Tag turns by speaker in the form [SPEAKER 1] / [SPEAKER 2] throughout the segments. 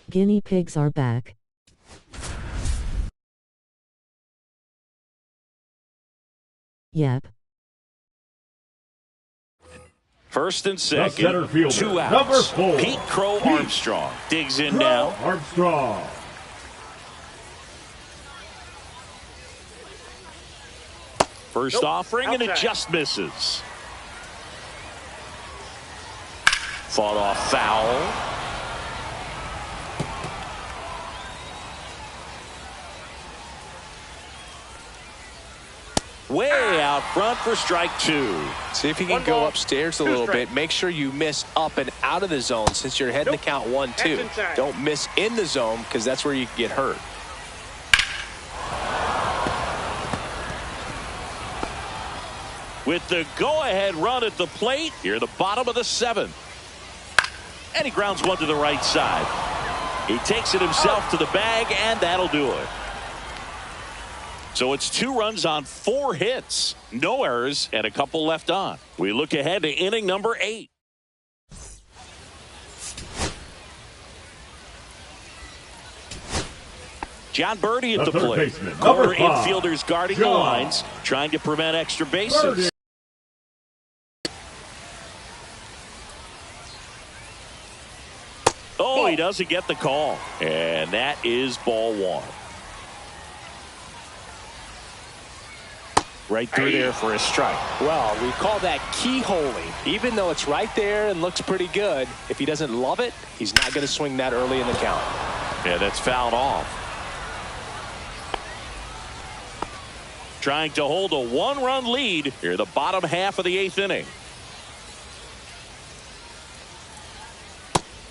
[SPEAKER 1] Guinea pigs are back. Yep.
[SPEAKER 2] First and second, 2 outs.
[SPEAKER 3] Number 4,
[SPEAKER 2] Pete Crow Armstrong digs in now.
[SPEAKER 3] Armstrong.
[SPEAKER 2] First offering, and it just misses. Fought off foul. Way out front for strike 2.
[SPEAKER 4] See if you can go upstairs a little bit. Make sure you miss up and out of the zone since you're heading to count 1-2. Don't miss in the zone because that's where you can get hurt.
[SPEAKER 2] With the go-ahead run at the plate, here the bottom of the 7th. And he grounds one to the right side. He takes it himself to the bag, and that'll do it. So it's 2 runs on 4 hits, no errors, and a couple left on. We look ahead to inning number 8. John Birdie at the plate. Corner infielders guarding the lines, trying to prevent extra bases. Oh, he doesn't get the call. And that is ball 1. Right through there for a strike.
[SPEAKER 4] Well, we call that keyholing. Even though it's right there and looks pretty good, if he doesn't love it, he's not going to swing that early in the count.
[SPEAKER 2] Yeah, that's fouled off. Trying to hold a 1-run lead here, the bottom half of the 8th inning.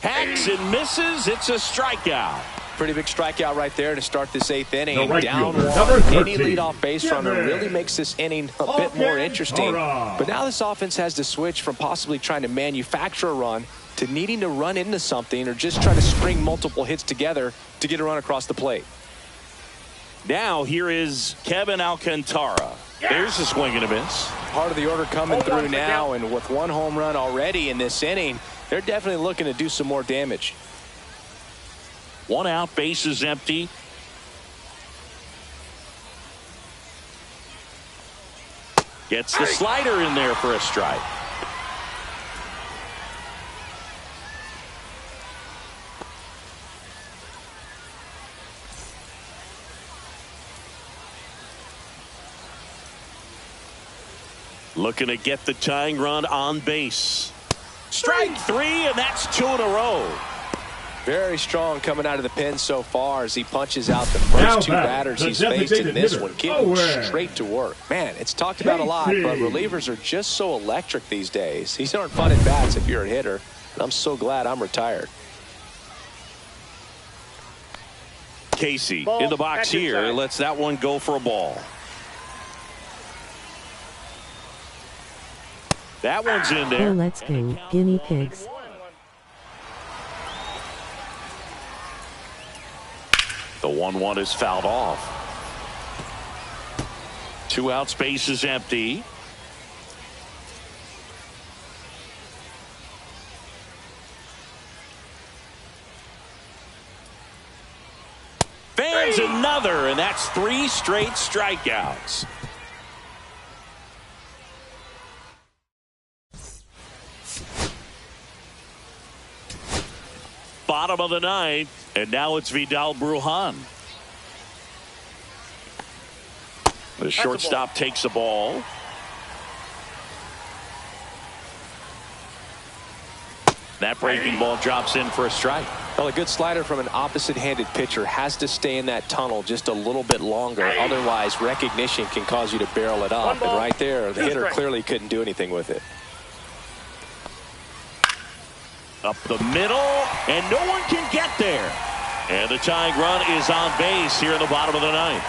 [SPEAKER 2] Hacks and misses. It's a strikeout.
[SPEAKER 4] Pretty big strikeout right there to start this 8th inning.
[SPEAKER 3] Right
[SPEAKER 4] Down
[SPEAKER 3] fielder,
[SPEAKER 4] one. Any leadoff base runner really makes this inning a bit more interesting. But now this offense has to switch from possibly trying to manufacture a run to needing to run into something or just try to string multiple hits together to get a run across the plate.
[SPEAKER 2] Now here is Kevin Alcantara. There's a swing and a miss.
[SPEAKER 4] Part of the order coming through now, and with 1 home run already in this inning, they're definitely looking to do some more damage.
[SPEAKER 2] 1 out, base is empty. Gets the slider in there for a strike. Looking to get the tying run on base. Strike 3, and that's 2 in a row.
[SPEAKER 4] Very strong coming out of the pen so far as he punches out the first 2 batters he's faced in this one. Getting straight to work. Man, it's talked about a lot, but relievers are just so electric these days. These aren't fun at bats if you're a hitter, and I'm so glad I'm retired.
[SPEAKER 2] Casey in the box here lets that one go for a ball. That one's in there.
[SPEAKER 1] Oh, let's go, guinea pigs.
[SPEAKER 2] The 1-1 is fouled off. 2 outs, base is empty. Fans another, and that's 3 straight strikeouts. Bottom of the 9th, and now it's Vidal Brujan. The shortstop takes the ball. That breaking ball drops in for a strike.
[SPEAKER 4] Well, a good slider from an opposite-handed pitcher has to stay in that tunnel just a little bit longer. Otherwise, recognition can cause you to barrel it up. And right there, the hitter clearly couldn't do anything with it.
[SPEAKER 2] Up the middle, and no one can get there. And the tying run is on base here in the bottom of the 9th.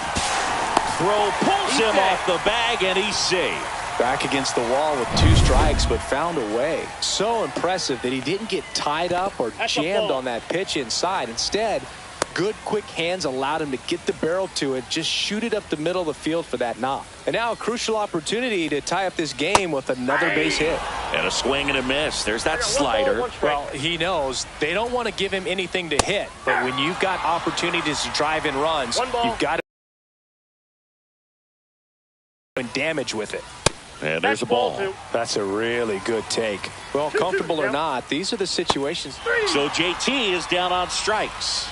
[SPEAKER 2] Throw pulls him off the bag, and he's safe.
[SPEAKER 4] Back against the wall with 2 strikes, but found a way. So impressive that he didn't get tied up or jammed on that pitch inside. Instead, good quick hands allowed him to get the barrel to it, just shoot it up the middle of the field for that knock. And now a crucial opportunity to tie up this game with another base hit.
[SPEAKER 2] And a swing and a miss. There's that slider.
[SPEAKER 4] Well, he knows they don't want to give him anything to hit. But when you've got opportunities to drive in runs, you've got to do damage with it.
[SPEAKER 2] And there's a ball.
[SPEAKER 4] That's a really good take. Well, comfortable or not, these are the situations.
[SPEAKER 2] So JT is down on strikes.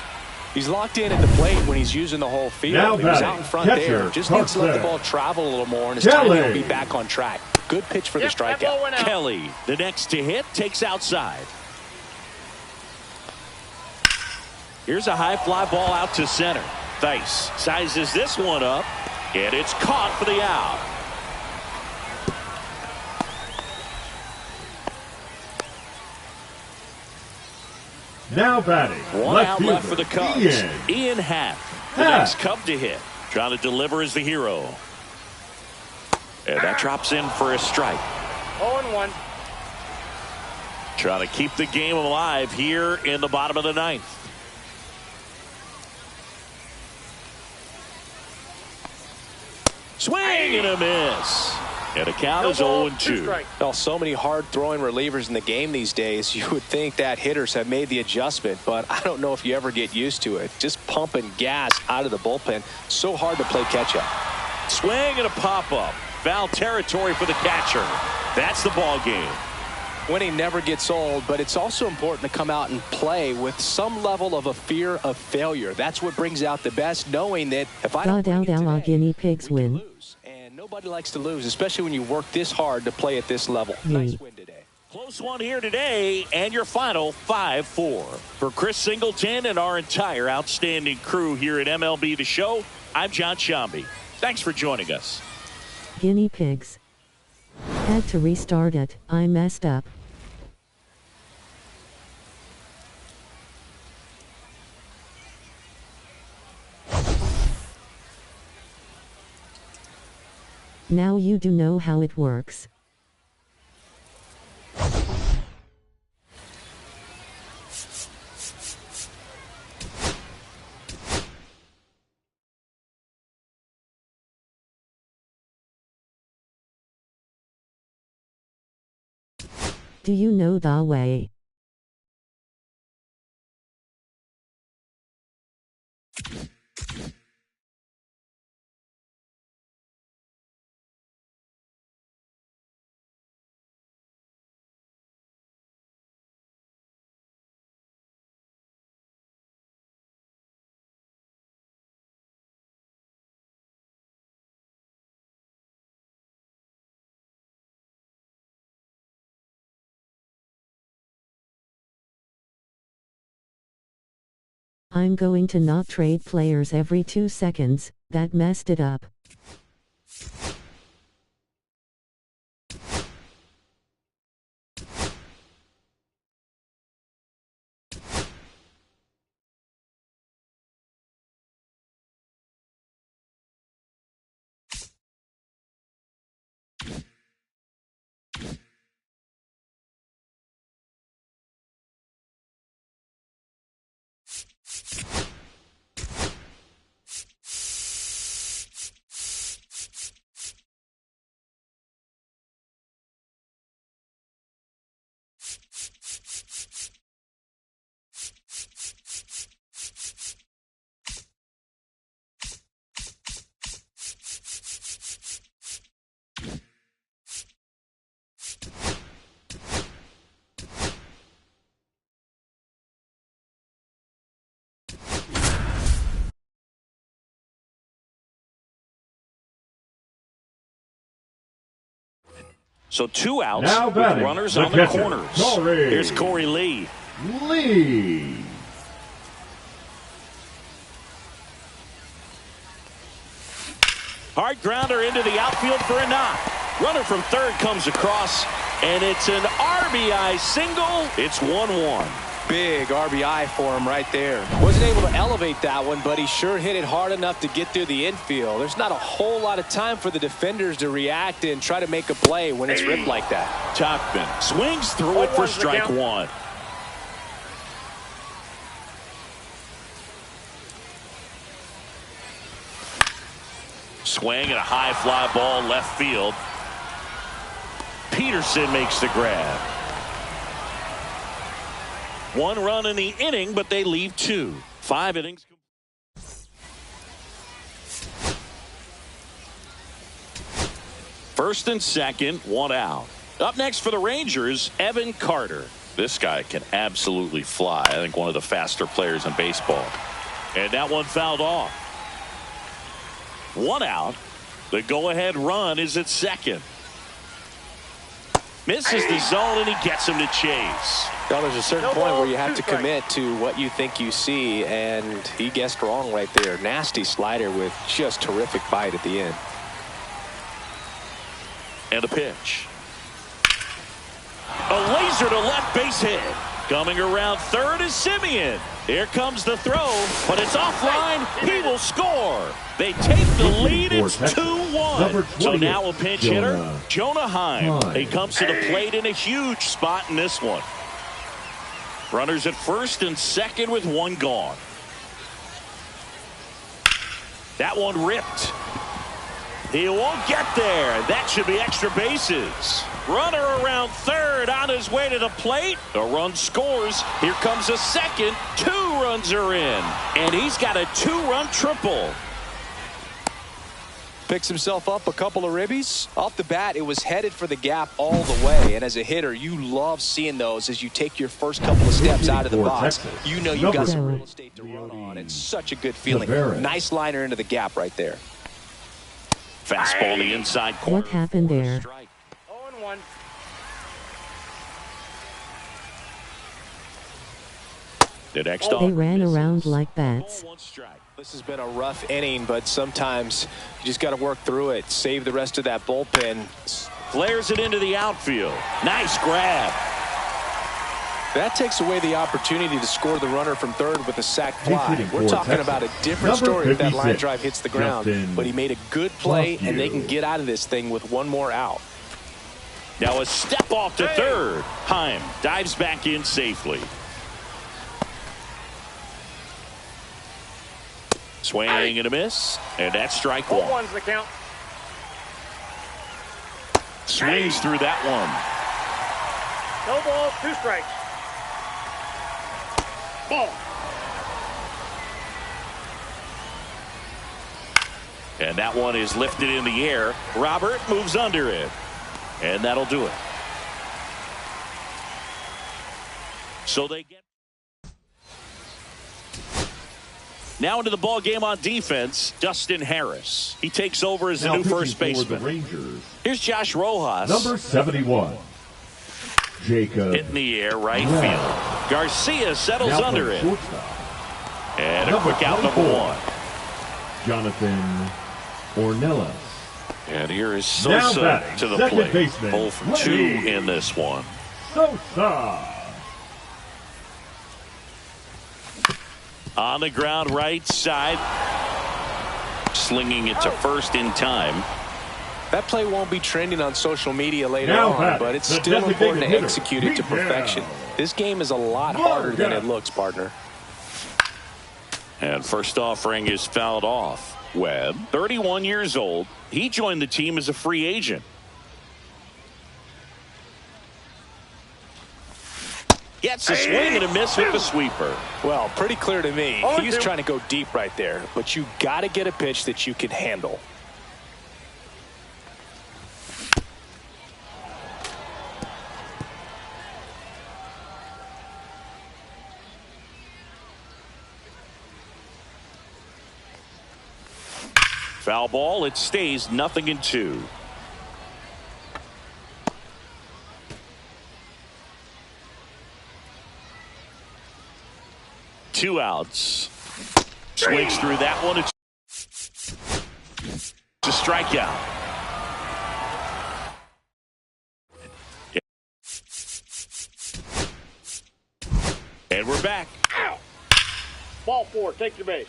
[SPEAKER 4] He's locked in at the plate when he's using the whole field.
[SPEAKER 3] Now
[SPEAKER 4] he was out in front there. Just needs to let the ball travel a little more, and his timing will be back on track. Good pitch for the strikeout.
[SPEAKER 2] Kelly, the next to hit, takes outside. Here's a high fly ball out to center. Thice sizes this one up, and it's caught for the out.
[SPEAKER 3] Now batting.
[SPEAKER 2] One out left for the Cubs. Ian Happ, the next Cub to hit. Trying to deliver as the hero. And that drops in for a strike.
[SPEAKER 5] 0-1.
[SPEAKER 2] Trying to keep the game alive here in the bottom of the 9th. Swing and a miss. And the count is 0-2.
[SPEAKER 4] Well, so many hard-throwing relievers in the game these days, you would think that hitters have made the adjustment, but I don't know if you ever get used to it. Just pumping gas out of the bullpen. So hard to play catch-up.
[SPEAKER 2] Swing and a pop-up. Foul territory for the catcher. That's the ball game.
[SPEAKER 4] Winning never gets old, but it's also important to come out and play with some level of a fear of failure. That's what brings out the best, knowing that if I don't bring it today,
[SPEAKER 1] Guinea pigs win.
[SPEAKER 4] and nobody likes to lose, especially when you work this hard to play at this level. Nice win today.
[SPEAKER 2] Close one here today, and your final 5-4. For Chris Singleton and our entire outstanding crew here at MLB The Show, I'm John Shambi. Thanks for joining us.
[SPEAKER 1] Guinea pigs. Had to restart it. I messed up. Now you do know how it works. Do you know the way? I'm going to not trade players every 2 seconds. That messed it up.
[SPEAKER 2] So 2 outs
[SPEAKER 3] Now
[SPEAKER 2] with
[SPEAKER 3] batting,
[SPEAKER 2] runners
[SPEAKER 3] the
[SPEAKER 2] on the
[SPEAKER 3] catcher,
[SPEAKER 2] corners.
[SPEAKER 3] Corey.
[SPEAKER 2] Here's Corey Lee.
[SPEAKER 3] Lee.
[SPEAKER 2] Hard grounder into the outfield for a knock. Runner from third comes across, and it's an RBI single. It's 1-1.
[SPEAKER 4] Big RBI for him right there. Wasn't able to elevate that one, but he sure hit it hard enough to get through the infield. There's not a whole lot of time for the defenders to react and try to make a play when it's ripped like that.
[SPEAKER 2] Tuckman swings through it for strike one. Swing and a high fly ball left field. Peterson makes the grab. 1 run in the inning, but they leave 2. 5 innings. First and second, 1 out. Up next for the Rangers, Evan Carter. This guy can absolutely fly. I think one of the faster players in baseball. And that one fouled off. 1 out. The go-ahead run is at second. Misses the zone, and he gets him to chase.
[SPEAKER 4] Well, there's a certain point where you have to commit to what you think you see, and he guessed wrong right there. Nasty slider with just terrific bite at the end.
[SPEAKER 2] And a pitch. A laser to left base hit. Coming around third is Simeon. Here comes the throw, but it's offline. He will score. They take the lead. It's 2-1. So now a pinch hitter, Jonah Heim. He comes to the plate in a huge spot in this one. Runners at first and second with 1 gone. That one ripped. He won't get there. That should be extra bases. Runner around third on his way to the plate. The run scores. Here comes a second. 2 runs are in. And he's got a 2-run triple.
[SPEAKER 4] Picks himself up a couple of ribbies. Off the bat, it was headed for the gap all the way. And as a hitter, you love seeing those as you take your first couple of steps out of the box. You know you've got some real estate to run on. It's such a good feeling. Nice liner into the gap right there.
[SPEAKER 2] Fastball the inside corner.
[SPEAKER 1] What happened there?
[SPEAKER 5] 0-1.
[SPEAKER 1] They ran around like bats.
[SPEAKER 4] This has been a rough inning, but sometimes you just got to work through it. Save the rest of that bullpen.
[SPEAKER 2] Flares it into the outfield. Nice grab.
[SPEAKER 4] That takes away the opportunity to score the runner from third with a sac fly. We're talking about a different story if that line drive hits the ground. But he made a good play, and they can get out of this thing with 1 more out.
[SPEAKER 2] Now a step off to third. Heim dives back in safely. Swing and a miss, and that's strike 1.
[SPEAKER 5] 0-1's the count.
[SPEAKER 2] Swings through that one.
[SPEAKER 5] No ball, 2 strikes. Ball.
[SPEAKER 2] And that one is lifted in the air. Robert moves under it, and that'll do it. So they get. Now into the ball game on defense, Dustin Harris. He takes over as the new first baseman. Here's Josh Rojas.
[SPEAKER 3] Number 71. Jacob.
[SPEAKER 2] Hitting the air right field. Garcia settles under it. And a quick out number 1.
[SPEAKER 3] Jonathan Ornelas.
[SPEAKER 2] And here is Sosa to the plate. 0 for 2 in this one.
[SPEAKER 3] Sosa.
[SPEAKER 2] On the ground right side. Slinging it to first in time.
[SPEAKER 4] That play won't be trending on social media later on, but it's still important to execute it to perfection. This game is a lot harder than it looks, partner.
[SPEAKER 2] And first offering is fouled off. Webb, 31 years old. He joined the team as a free agent. Gets a swing and a miss with the sweeper.
[SPEAKER 4] Well, pretty clear to me. He's trying to go deep right there, but you got to get a pitch that you can handle.
[SPEAKER 2] Foul ball. It stays 0-2. Two outs. Swings through that one. It's a strikeout. And We're back.
[SPEAKER 5] Ow! Ball 4, take your base.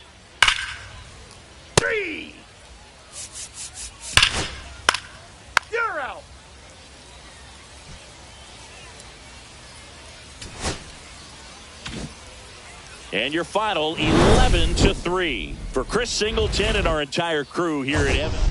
[SPEAKER 5] 3! You're out!
[SPEAKER 2] And your final 11-3 for Chris Singleton and our entire crew here at MLB.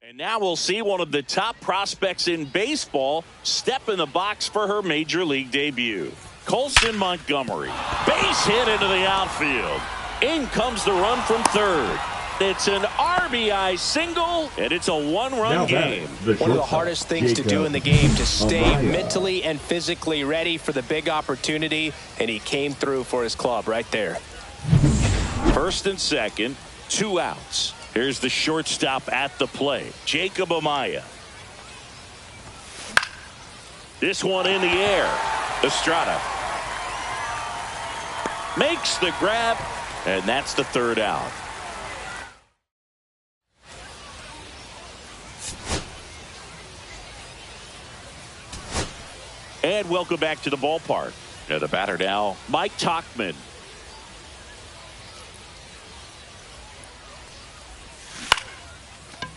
[SPEAKER 2] And now we'll see one of the top prospects in baseball step in the box for her major league debut. Colson Montgomery. Base hit into the outfield. In comes the run from third. It's an RBI single, and it's a one-run game.
[SPEAKER 4] One of the hardest things to do in the game, to stay mentally and physically ready for the big opportunity, and he came through for his club right there.
[SPEAKER 2] First and second, 2 outs. Here's the shortstop at the plate, Jacob Amaya. This one in the air. Estrada makes the grab, and that's the 3rd out. And welcome back to the ballpark. Now the batter now, Mike Tauchman.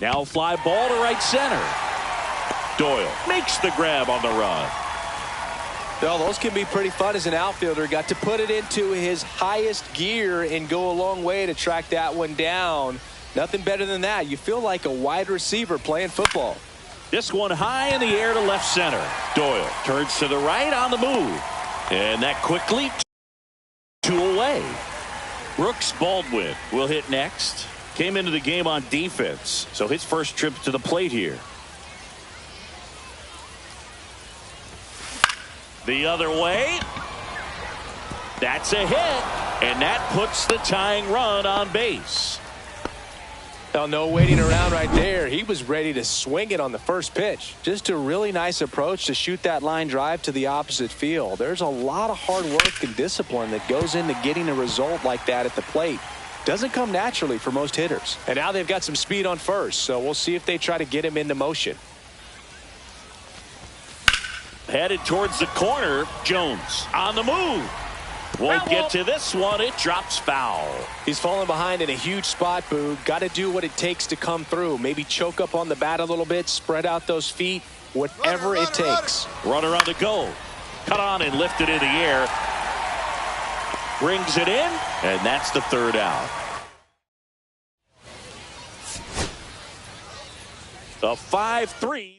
[SPEAKER 2] Now fly ball to right center. Doyle makes the grab on the run.
[SPEAKER 4] Well, those can be pretty fun as an outfielder. Got to put it into his highest gear and go a long way to track that one down. Nothing better than that. You feel like a wide receiver playing football.
[SPEAKER 2] This one high in the air to left center. Doyle turns to the right on the move. And that quickly 2 away. Brooks Baldwin will hit next. Came into the game on defense, so his first trip to the plate here. The other way. That's a hit, and that puts the tying run on base.
[SPEAKER 4] Well, no waiting around right there. He was ready to swing it on the first pitch. Just a really nice approach to shoot that line drive to the opposite field. There's a lot of hard work and discipline that goes into getting a result like that at the plate. Doesn't come naturally for most hitters. And now they've got some speed on first, so we'll see if they try to get him into motion.
[SPEAKER 2] Headed towards the corner. Jones on the move. Won't get to this one. It drops foul.
[SPEAKER 4] He's falling behind in a huge spot, Boog. Got to do what it takes to come through. Maybe choke up on the bat a little bit, spread out those feet, whatever it takes.
[SPEAKER 2] Runner on the go. Cut on and lifted in the air. Brings it in, and that's the 3rd out. The 5-3.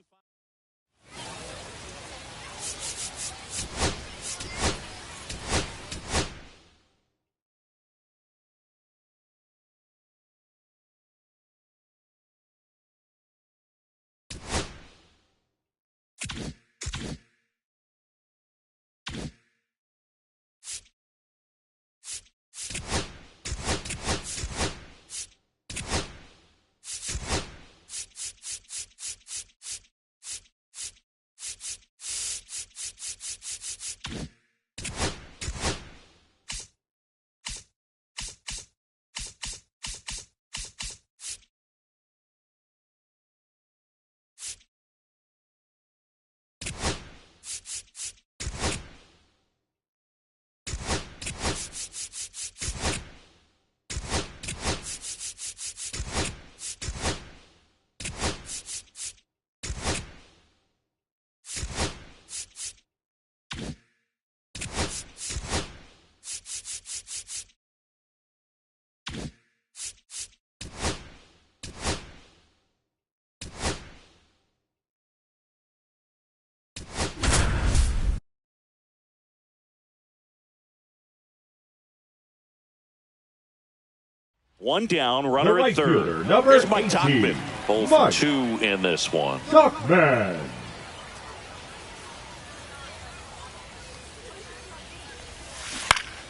[SPEAKER 2] One down, runner at third. Here's Mike Tauchman. 0 for 2 in this one.
[SPEAKER 3] Tauchman.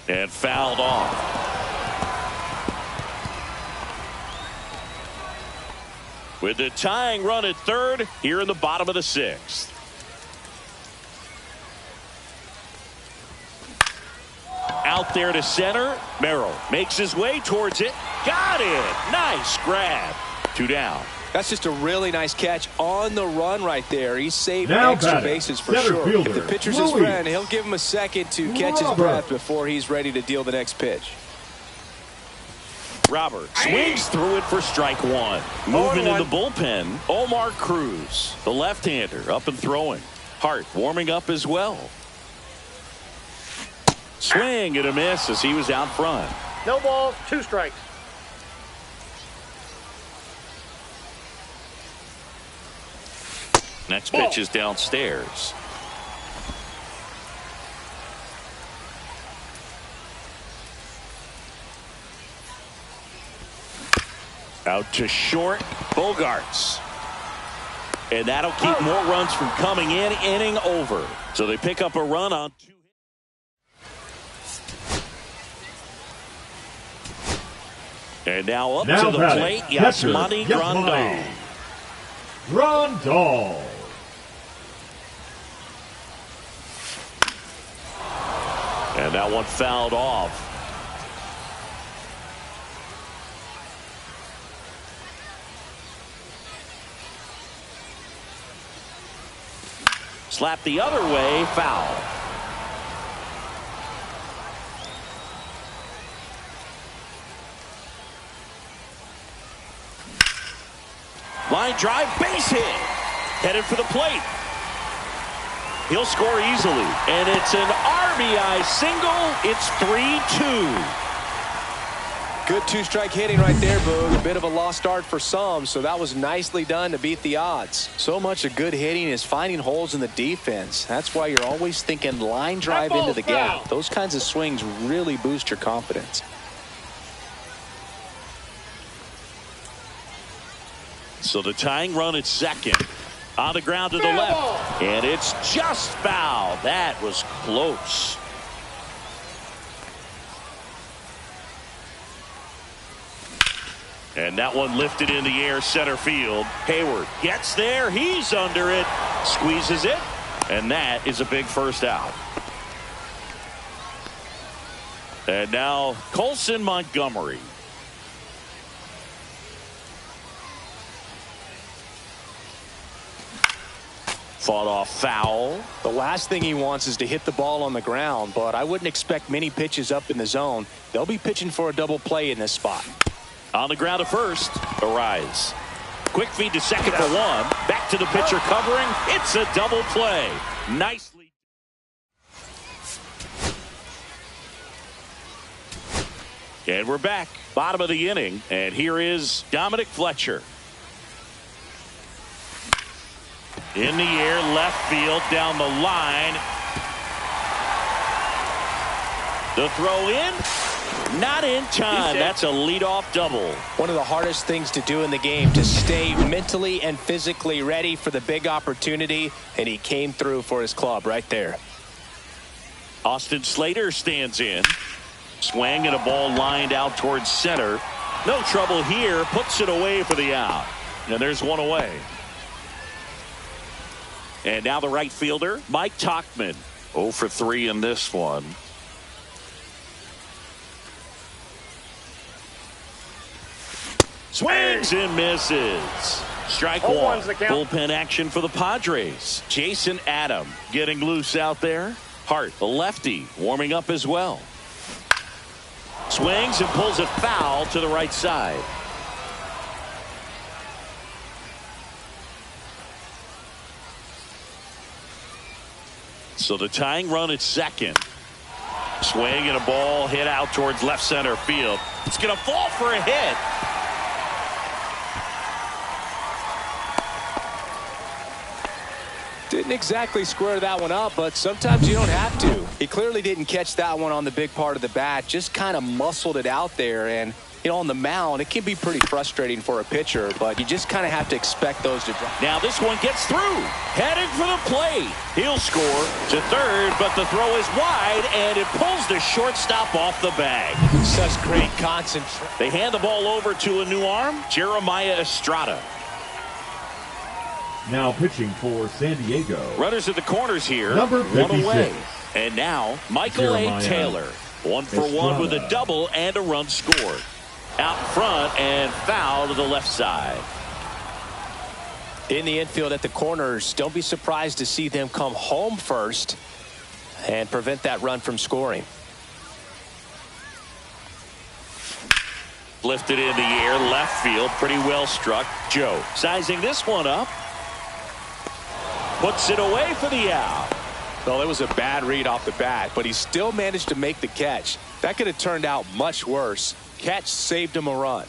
[SPEAKER 2] And fouled off. With the tying run at third here in the bottom of the 6th. Out there to center. Merrill makes his way towards it. Got it. Nice grab. 2 down.
[SPEAKER 4] That's just a really nice catch on the run right there. He saved extra bases for sure. If the pitcher's his friend, he'll give him a second to catch his breath before he's ready to deal the next pitch.
[SPEAKER 2] Robert swings through it for strike 1. Moving in the bullpen, Omar Cruz, the left-hander, up and throwing. Hart warming up as well. Swing and a miss as he was out front.
[SPEAKER 5] No balls, 2 strikes.
[SPEAKER 2] Next pitch is downstairs. Out to short, Bogarts. And that'll keep more runs from coming in, inning over. So they pick up a run on 2 hits. And now up to the plate, Yasmani Grandal.
[SPEAKER 3] Grandal.
[SPEAKER 2] And that one fouled off. Slap the other way, foul. Line drive, base hit. Headed for the plate. He'll score easily. And it's an RBI single. It's 3-2.
[SPEAKER 4] Good two-strike hitting right there, Boog. A bit of a lost start for some, so that was nicely done to beat the odds. So much of good hitting is finding holes in the defense. That's why you're always thinking line drive into the gap. Those kinds of swings really boost your confidence.
[SPEAKER 2] So the tying run at second. On the ground to the left. And it's just foul. That was close. And that one lifted in the air, center field. Hayward gets there. He's under it. Squeezes it. And that is a big first out. And now Colson Montgomery. Fought off foul.
[SPEAKER 4] The last thing he wants is to hit the ball on the ground, but I wouldn't expect many pitches up in the zone. They'll be pitching for a double play in this spot.
[SPEAKER 2] On the ground at first, Arise. Quick feed to second for one. Back to the pitcher covering. It's a double play. Nicely. And we're back. Bottom of the inning. And here is Dominic Fletcher. In the air, left field, down the line. The throw in. Not in time. That's a leadoff double.
[SPEAKER 4] One of the hardest things to do in the game, to stay mentally and physically ready for the big opportunity, and he came through for his club right there.
[SPEAKER 2] Austin Slater stands in. Swing and a ball lined out towards center. No trouble here. Puts it away for the out. And there's one away. And now the right fielder, Mike Tauchman. 0 for 3 in this one. Swings and misses. Strike one. Bullpen action for the Padres. Jason Adam getting loose out there. Hart, the lefty, warming up as well. Swings and pulls it foul to the right side. So the tying run at second. Swing and a ball hit out towards left center field. It's going to fall for a hit.
[SPEAKER 4] Didn't exactly square that one up, but sometimes you don't have to. He clearly didn't catch that one on the big part of the bat, just kind of muscled it out there. And, you know, on the mound, it can be pretty frustrating for a pitcher, but you just kind of have to expect those to drop.
[SPEAKER 2] Now this one gets through. Headed for the plate. He'll score to third, but the throw is wide, and it pulls the shortstop off the bag.
[SPEAKER 4] Such great concentration.
[SPEAKER 2] They hand the ball over to a new arm, Jeremiah Estrada.
[SPEAKER 3] Now pitching for San Diego.
[SPEAKER 2] Runners at the corners here.
[SPEAKER 3] Number 56.
[SPEAKER 2] One away. And now Michael A. Taylor. 1 for 1 with a double and a run scored. Out front and foul to the left side.
[SPEAKER 4] In the infield at the corners, don't be surprised to see them come home first and prevent that run from scoring.
[SPEAKER 2] Lifted in the air, left field, pretty well struck. Joe sizing this one up. Puts it away for the out.
[SPEAKER 4] Well, it was a bad read off the bat, but he still managed to make the catch. That could have turned out much worse. Catch saved him a run.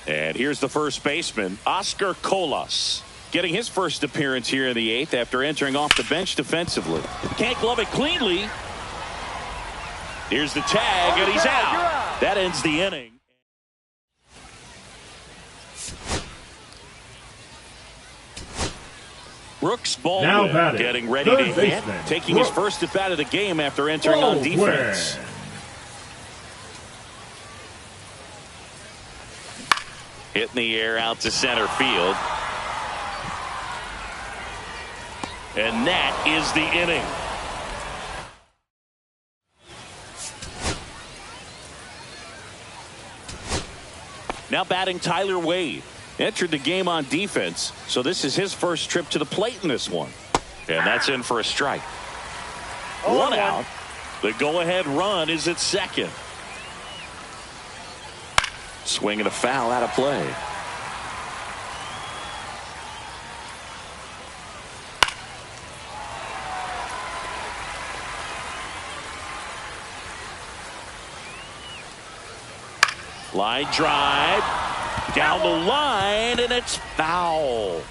[SPEAKER 2] And here's the first baseman, Oscar Colas. getting his first appearance here in the 8th after entering off the bench defensively. Can't glove it cleanly. Here's the tag, and he's out. That ends the inning. Brooks Baldwin getting ready to hit, taking his first at bat of the game after entering on defense. Hit in the air out to center field. And that is the inning. Now batting Tyler Wade. Entered the game on defense, so this is his first trip to the plate in this one. And that's in for a strike. One out. The go-ahead run is at second. Swing and a foul out of play. Line drive. Down the line, and it's foul.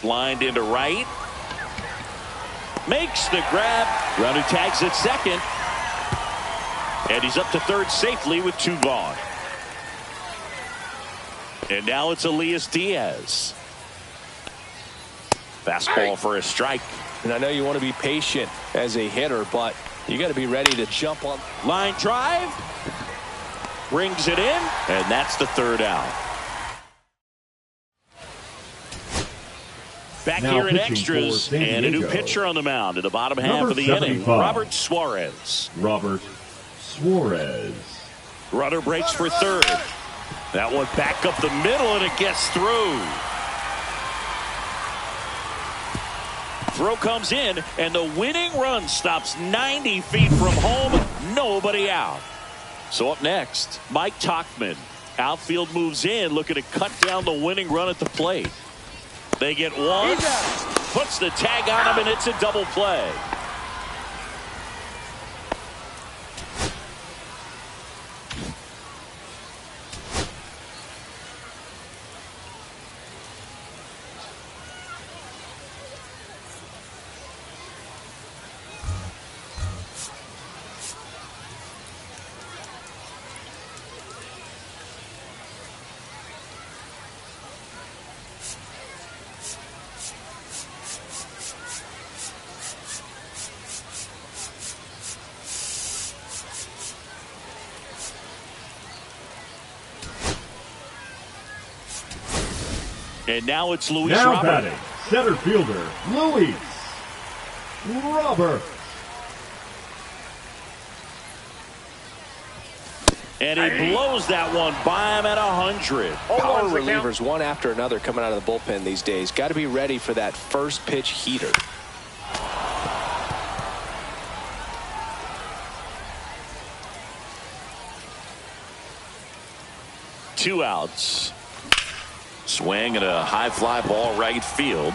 [SPEAKER 2] Lined into right. Makes the grab. Runner tags at second. And he's up to third safely with 2 gone. And now it's Elias Diaz. Fastball for a strike.
[SPEAKER 4] And I know you want to be patient as a hitter, but you got to be ready to jump on.
[SPEAKER 2] Line drive. Brings it in, and that's the 3rd out. Back
[SPEAKER 3] now
[SPEAKER 2] here in extras, and a new pitcher on the mound in the bottom half of the inning. Robert Suarez.
[SPEAKER 3] Robert Suarez.
[SPEAKER 2] Runner breaks for third. That one back up the middle, and it gets through. Throw comes in, and the winning run stops 90 feet from home. Nobody out. So up next, Mike Tauchman. Outfield moves in, looking to cut down the winning run at the plate. They get one, puts the tag on him, and it's a double play. And now it's Luis
[SPEAKER 3] now
[SPEAKER 2] Robert.
[SPEAKER 3] Batting, center fielder, Luis Robert.
[SPEAKER 2] And he blows that one by him at 100.
[SPEAKER 4] Power relievers one after another coming out of the bullpen these days. Got to be ready for that first pitch heater.
[SPEAKER 2] Two outs. Swing and a high fly ball right field.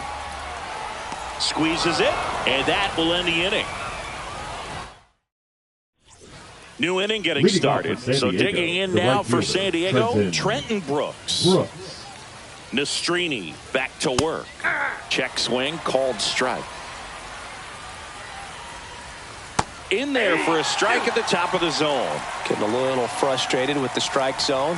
[SPEAKER 2] Squeezes it, and that will end the inning. New inning getting
[SPEAKER 3] Leading
[SPEAKER 2] started. So
[SPEAKER 3] Diego,
[SPEAKER 2] digging in
[SPEAKER 3] the
[SPEAKER 2] now
[SPEAKER 3] right
[SPEAKER 2] for
[SPEAKER 3] fielder,
[SPEAKER 2] San Diego, Trenton Brooks. Nastrini back to work. Check swing, called strike. In there for a strike at the top of the zone.
[SPEAKER 4] Getting a little frustrated with the strike zone.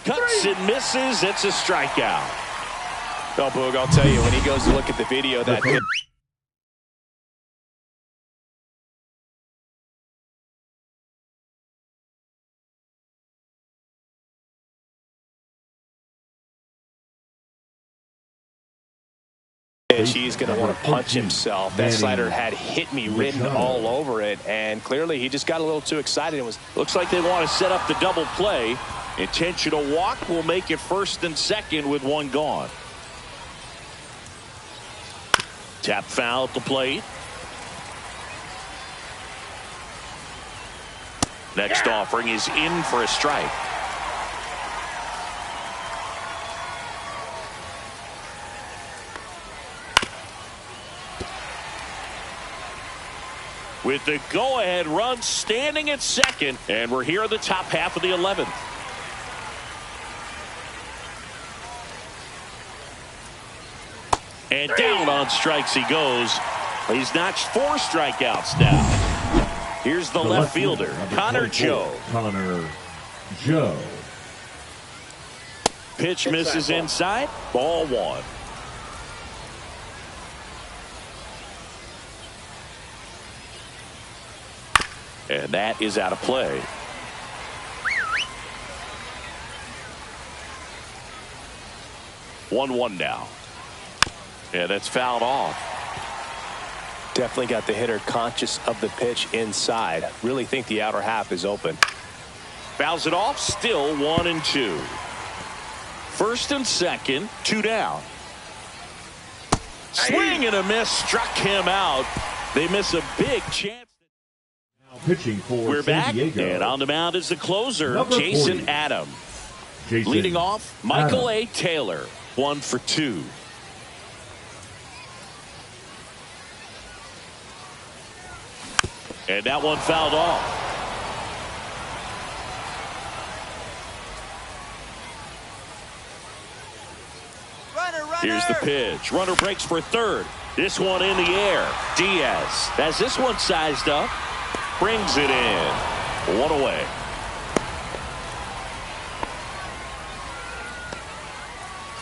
[SPEAKER 2] Cuts and misses. It's a strikeout.
[SPEAKER 4] Oh, Boog, I'll tell you, when he goes to look at the video, that he's going to want to punch himself. That slider had hit me written all over it, and clearly he just got a little too excited. It was
[SPEAKER 2] looks like they want to set up the double play. Intentional walk will make it first and second with one gone. Tap foul at the plate. Next offering is in for a strike. with the go-ahead run standing at second, and we're here in the top half of the 11th. And down on strikes he goes. He's notched 4 strikeouts now. Here's the left fielder, Connor Joe.
[SPEAKER 3] Connor Joe.
[SPEAKER 2] Pitch misses inside. Ball 1. And that is out of play. One now. Yeah, that's fouled off.
[SPEAKER 4] Definitely got the hitter conscious of the pitch inside. Really think the outer half is open.
[SPEAKER 2] Fouls it off. Still 1-2. First and second, 2 down. Swing and a miss, struck him out. They miss a big chance.
[SPEAKER 3] Now pitching for
[SPEAKER 2] We're
[SPEAKER 3] San
[SPEAKER 2] back,
[SPEAKER 3] Diego.
[SPEAKER 2] and on the mound is the closer,
[SPEAKER 3] Number
[SPEAKER 2] Jason
[SPEAKER 3] 40.
[SPEAKER 2] Adam.
[SPEAKER 3] Jason
[SPEAKER 2] Leading off, Michael
[SPEAKER 3] Adam.
[SPEAKER 2] A. Taylor, 1 for 2. And that one fouled off. Here's the pitch. Runner breaks for third. This one in the air. Diaz has this one sized up. Brings it in. 1 away.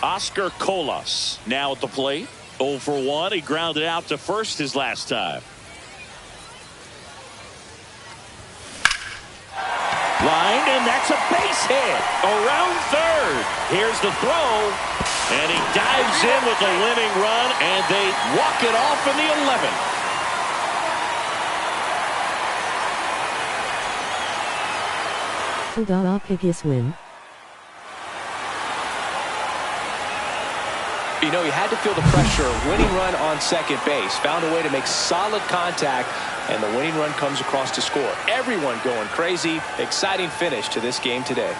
[SPEAKER 2] Oscar Colas now at the plate. 0 for 1. He grounded out to first his last time. Line, and that's a base hit around third. Here's the throw, and he dives in with the winning run, and they walk it off in the 11th.
[SPEAKER 1] Philadelphia win.
[SPEAKER 4] You know, he had to feel the pressure. Winning run on second base. Found a way to make solid contact, and the winning run comes across to score. Everyone going crazy. Exciting finish to this game today.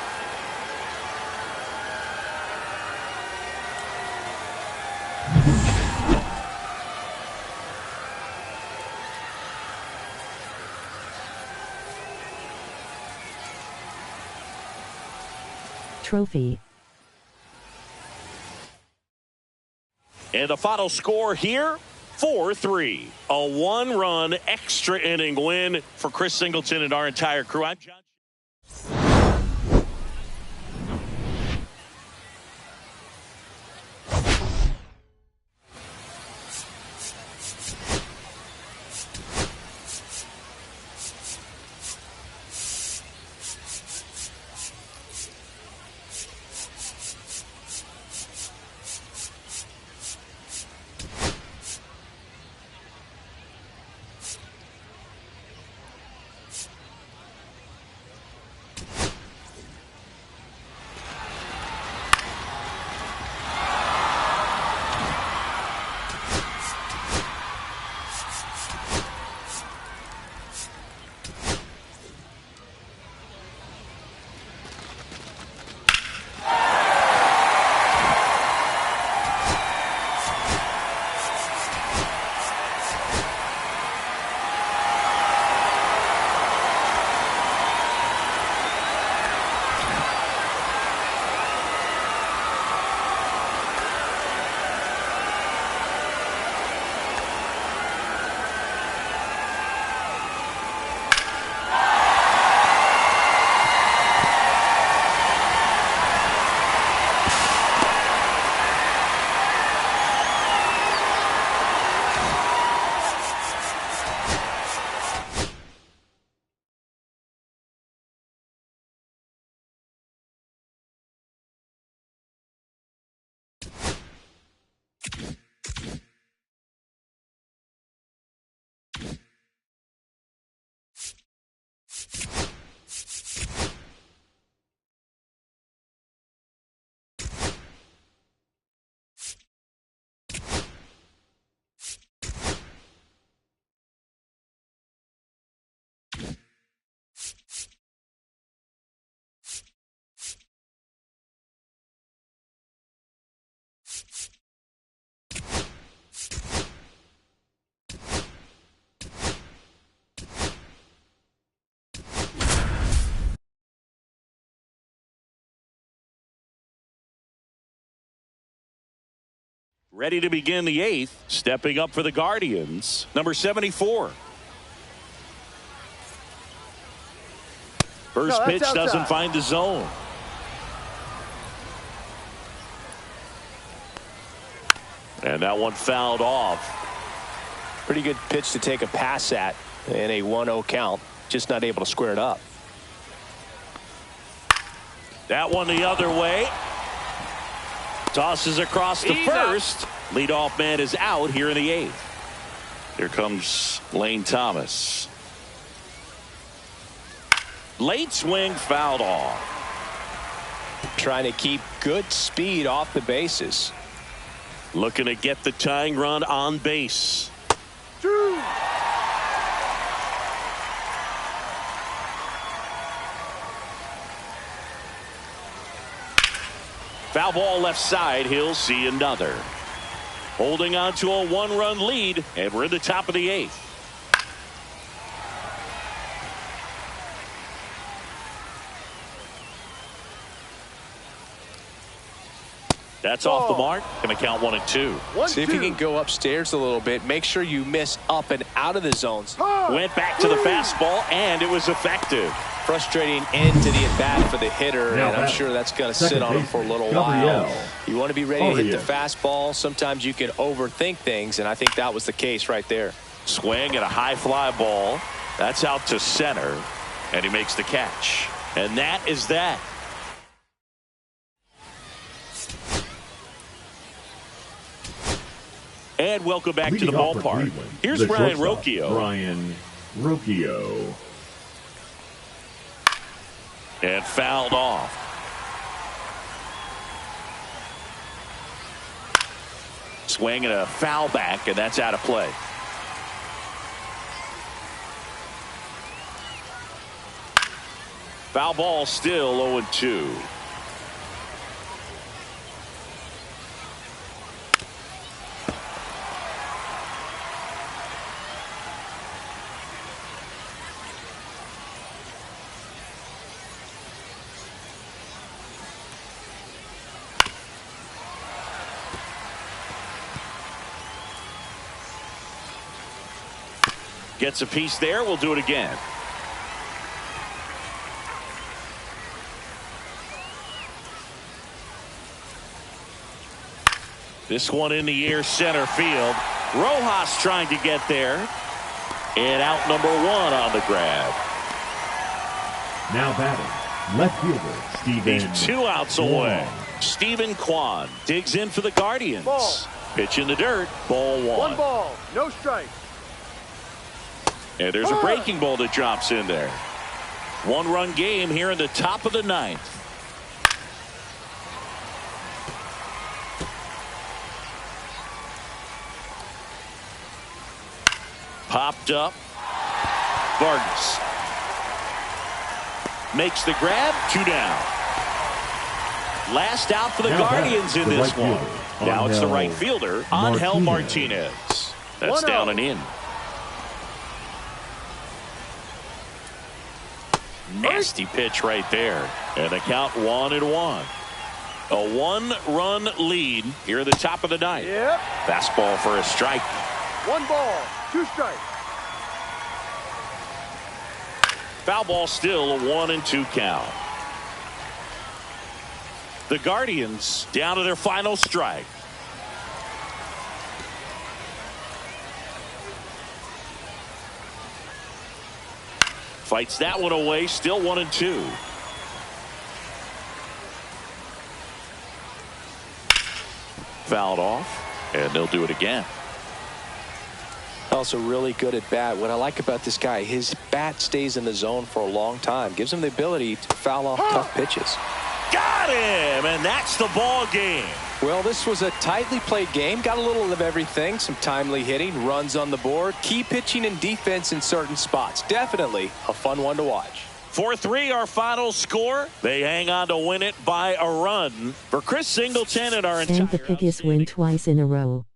[SPEAKER 1] Trophy.
[SPEAKER 2] And the final score here, 4-3. A 1-run extra inning win for Chris Singleton and our entire crew. I'm John. Ready to begin the 8th. Stepping up for the Guardians, number 74. First pitch doesn't find the zone. And that one fouled off.
[SPEAKER 4] Pretty good pitch to take a pass at in a 1-0 count. Just not able to square it up.
[SPEAKER 2] That one the other way. Tosses across to first. Leadoff man is out here in the 8th. Here comes Lane Thomas. Late swing, fouled off.
[SPEAKER 4] Trying to keep good speed off the bases.
[SPEAKER 2] Looking to get the tying run on base. Foul ball left side. He'll see another. Holding on to a 1-run lead, and we're in the top of the 8th. That's off the mark. Going to count 1 and 2.
[SPEAKER 4] See if you can go upstairs a little bit. Make sure you miss up and out of the zones.
[SPEAKER 2] Went back to the fastball, and it was effective.
[SPEAKER 4] Frustrating end to the at-bat for the hitter, and I'm sure that's going to sit on him for a little while. You want to be ready to hit the fastball. Sometimes you can overthink things, and I think that was the case right there.
[SPEAKER 2] Swing and a high fly ball. That's out to center, and he makes the catch. And that is that. And welcome back to the ballpark. Here's Brian Rocchio.
[SPEAKER 3] Brian Rocchio.
[SPEAKER 2] And fouled off. Swing and a foul back, and that's out of play. Foul ball still 0-2. Gets a piece there. We'll do it again. This one in the air, center field. Rojas trying to get there. And out number 1 on the grab.
[SPEAKER 3] Now batting, left fielder Stephen.
[SPEAKER 2] He's 2 outs away. Stephen Kwan digs in for the Guardians.
[SPEAKER 5] Ball.
[SPEAKER 2] Pitch in the dirt. Ball 1.
[SPEAKER 5] 1 ball, no strike.
[SPEAKER 2] And there's a breaking ball that drops in there. 1-run game here in the top of the 9th. Popped up. Vargas makes the grab. 2 down. Last out for the Guardians in this one. Now it's the right fielder, Angel Martinez. That's down and in. Nasty pitch right there. And the count 1-1. A 1-run lead here at the top of the 9th.
[SPEAKER 5] Yep.
[SPEAKER 2] Fastball for a strike.
[SPEAKER 5] 1 ball, 2 strikes.
[SPEAKER 2] Foul ball still a 1-2 count. The Guardians down to their final strike. Fights that one away, still 1-2. Fouled off, and they'll do it again.
[SPEAKER 4] Also really good at bat. What I like about this guy, his bat stays in the zone for a long time. Gives him the ability to foul off tough pitches.
[SPEAKER 2] Got him, and that's the ball game.
[SPEAKER 4] Well, this was a tightly played game. Got a little of everything. Some timely hitting, runs on the board, key pitching and defense in certain spots. Definitely a fun one to watch.
[SPEAKER 2] 4-3 our final score. They hang on to win it by a run. For Chris Singleton and our entire...
[SPEAKER 1] And the Piggies win twice in a row.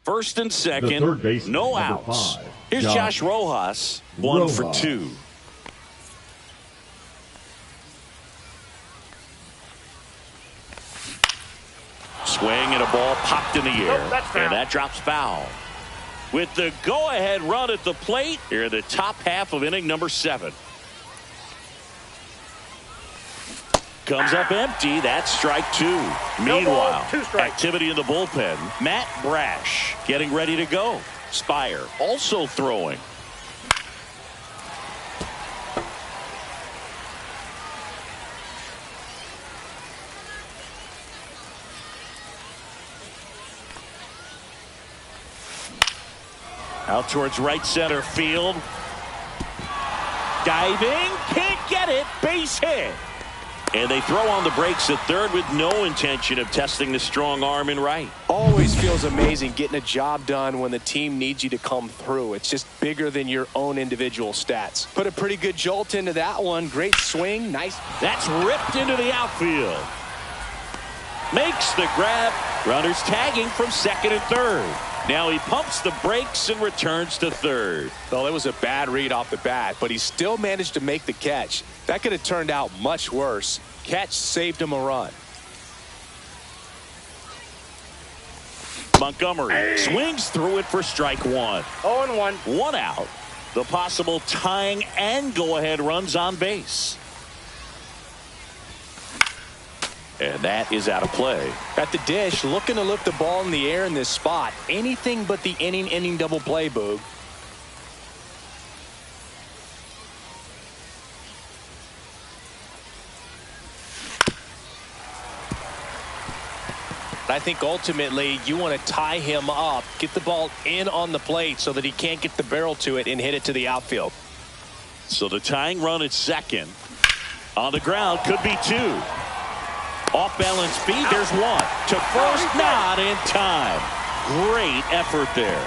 [SPEAKER 2] First and
[SPEAKER 3] The
[SPEAKER 2] second,
[SPEAKER 3] third baseman,
[SPEAKER 2] no
[SPEAKER 3] number
[SPEAKER 2] outs.
[SPEAKER 3] 5,
[SPEAKER 2] Here's Josh Rojas, 1 for 2. Swing and a ball popped in the air, and that drops foul. With the go-ahead run at the plate, here in the top half of inning number 7. Comes up empty. That's strike 2. Meanwhile, activity in the bullpen. Matt Brash getting ready to go. Spire also throwing. Out towards right center field. Diving. Can't get it. Base hit. And they throw on the brakes at third with no intention of testing the strong arm in right.
[SPEAKER 4] Always feels amazing getting a job done when the team needs you to come through. It's just bigger than your own individual stats. Put a pretty good jolt into that one. Great swing. Nice.
[SPEAKER 2] That's ripped into the outfield. Makes the grab. Runners tagging from second and third. Now he pumps the brakes and returns to third.
[SPEAKER 4] Well, it was a bad read off the bat, but he still managed to make the catch. That could have turned out much worse. Catch saved him a run.
[SPEAKER 2] Montgomery swings through it for strike 1.
[SPEAKER 5] 0-1.
[SPEAKER 2] 1 out. The possible tying and go-ahead runs on base. And that is out of play.
[SPEAKER 4] At the dish, looking to lift the ball in the air in this spot. Anything but the inning double play, Boog. I think ultimately you want to tie him up, get the ball in on the plate so that he can't get the barrel to it and hit it to the outfield.
[SPEAKER 2] So the tying run at second. On the ground, could be 2. Off balance feed, there's 1. To first, not in time. Great effort there.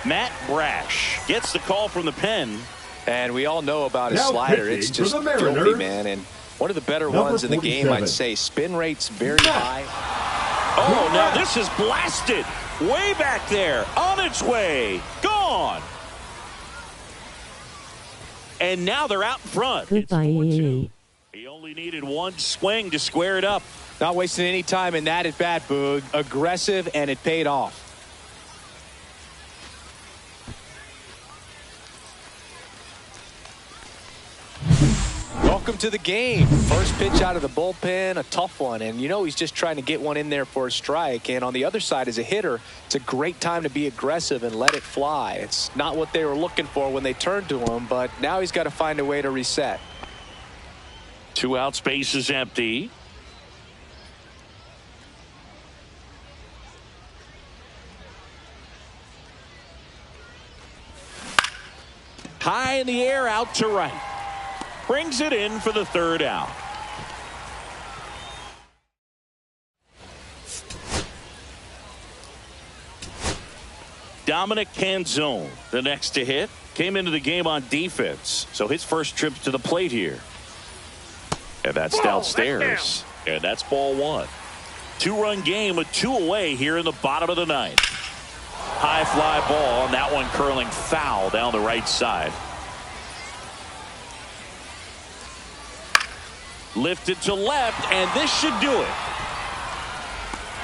[SPEAKER 2] Matt Brash gets the call from the pen.
[SPEAKER 4] And we all know about his
[SPEAKER 3] Now
[SPEAKER 4] slider. It's
[SPEAKER 3] pitching for
[SPEAKER 4] just
[SPEAKER 3] the
[SPEAKER 4] filthy,
[SPEAKER 3] Mariners,
[SPEAKER 4] man. And one of the better
[SPEAKER 3] number
[SPEAKER 4] ones in the game,
[SPEAKER 3] 47.
[SPEAKER 4] I'd say. Spin rate's very high.
[SPEAKER 2] Oh, now this is blasted. Way back there. On its way. Gone. And now they're out in front.
[SPEAKER 1] Goodbye.
[SPEAKER 2] It's 4-2. He only needed 1 swing to square it up.
[SPEAKER 4] Not wasting any time in that at bat, Boog. Aggressive, and it paid off. Welcome to the game. First pitch out of the bullpen, a tough one. And you know he's just trying to get one in there for a strike. And on the other side, as a hitter, it's a great time to be aggressive and let it fly. It's not what they were looking for when they turned to him, but now he's got to find a way to reset.
[SPEAKER 2] 2 out, space is empty. High in the air, out to right. Brings it in for the 3rd out. Dominic Canzone, the next to hit, came into the game on defense. So his first trip to the plate here. And that's downstairs. And that's ball 1. 2-run game with 2 away here in the bottom of the 9th. High fly ball, and that one curling foul down the right side. Lifted to left, and this should do it.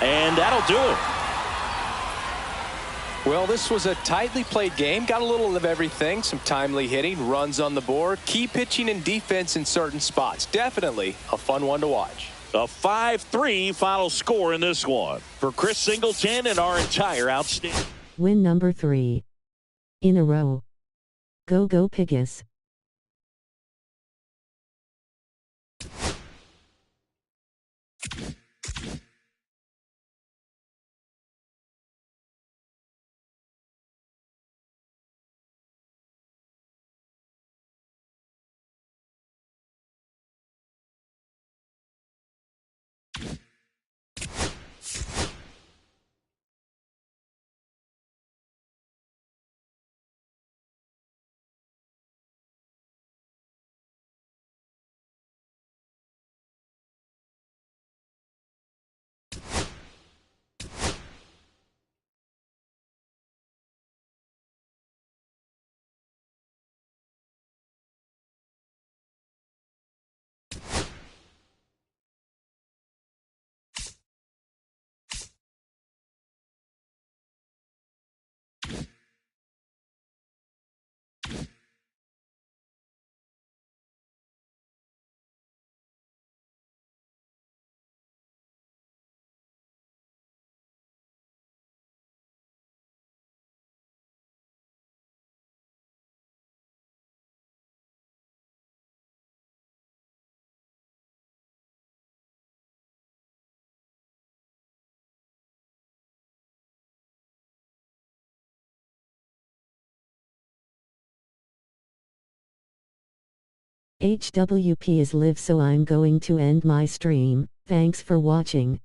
[SPEAKER 2] And that'll do it.
[SPEAKER 4] Well, this was a tightly played game. Got a little of everything. Some timely hitting, runs on the board, key pitching and defense in certain spots. Definitely a fun one to watch.
[SPEAKER 2] A 5-3 final score in this one. For Chris Singleton and our entire outstanding.
[SPEAKER 1] Win number 3 in a row. Go Piggies. HWP is live, so I'm going to end my stream. Thanks for watching.